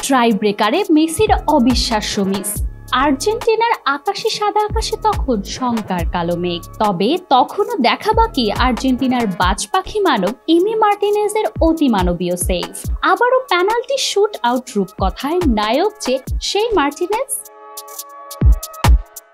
Try ব্রেকারে মেসির অবিশ্বাস্য miss. আর্জেন্টিনার আকাশে সাদা আকাশে তখন শঙ্কার কালো মেঘ। তবে তখনও দেখা বাকি আর্জেন্টিনার বাজ পাখি মানব ইমি মার্টিনেজের অতিমানবীয় সেভ। আবারও পেনাল্টি শুট আউট রূপকথায় নায়ক যে সেই মার্টিনেজ।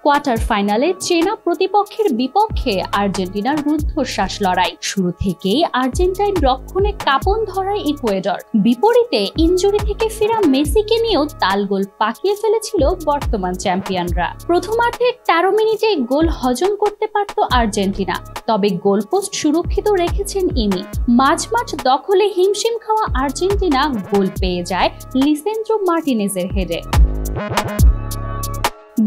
কোয়ার্টার ফাইনালে চেনা প্রতিপক্ষের বিপক্ষে আর্জেন্টিনার রুদ্ধশ্বাস লড়াই। শুরু থেকেই আর্জেন্টাইন রক্ষণে কাঁপন ধরায় ইকুয়েডর। বিপরীতে ইনজুরি থেকে ফেরা মেসিকে নিয়েও তালগোল পাকিয়ে ফেলেছিল বর্তমান চ্যাম্পিয়নরা। প্রথমার্ধে 13 মিনিটে গোল হজম করতে পারত আর্জেন্টিনা, তবে গোলপোস্ট সুরক্ষিত রেখেছেন ইমি। মাঝমাঠ দখলে হিমশিম খাওয়া আর্জেন্টিনা গোল পেয়ে যায় লিসেন্ড্রো মার্টিনেজের হেডে।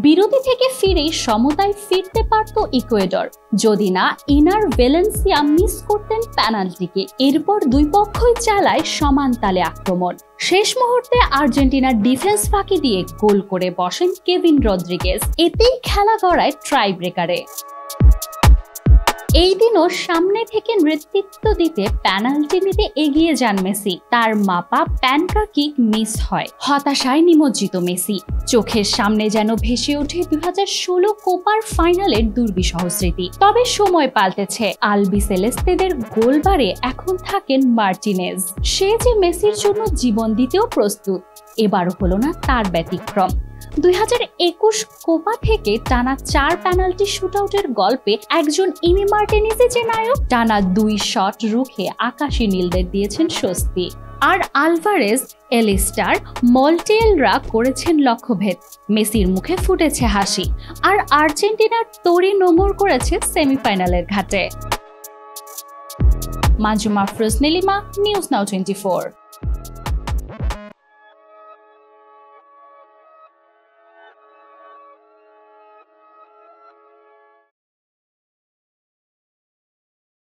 বিরতি থেকে ফিরেই সমতায় ফিরতে পারত ইকুয়েডর, যদি না ইনার ভ্যালেন্সিয়া মিস করতেন পেনাল্টিকে। এরপর দুই পক্ষই চালায় সমান তালে আক্রমণ। শেষ মুহূর্তে আর্জেন্টিনার ডিফেন্স ফাঁকি দিয়ে গোল করে বসেন কেভিন রদ্রিগেজ। এতেই খেলা গড়ায় ট্রাই ব্রেকারে। এই দিনও সামনে থেকে নেতৃত্ব দিতে পেনাল্টি নিতে এগিয়ে যান মেসি। তার মাপা প্যানকা কিক মিস হয়। হতাশায় নিমজ্জিত মেসি। চোখের সামনে যেন ভেসে ওঠে 2016 কোপার ফাইনালের দুর্বিষহ স্মৃতি। তবে সময় পাল্টেছে। আলবিসেলেস্তেদের গোলবারে এখন থাকেন মার্টিনেজ। সে যে মেসির জন্য জীবন দিতেও প্রস্তুত। এবারও হলো না তার ব্যতিক্রম। 2021 কোপা থেকে টানা 4 পেনাল্টি শুটআউটের গল্পে একজন ইমি মার্টিনেজ যে নায়ক। টানা 2 শট রুখে আকাশী নীলদের দিয়েছেন স্বস্তি। আর আলভারেজ, এলিস্টার, মলটেলরা করেছেন লক্ষ্যভেদ। মেসির মুখে ফুটেছে হাসি। আর আর্জেন্টিনার তরি নোঙর করেছে সেমিফাইনালের ঘাটে। মাজুমা ফ্রোজনেলিমা, নিউজ নাও 24।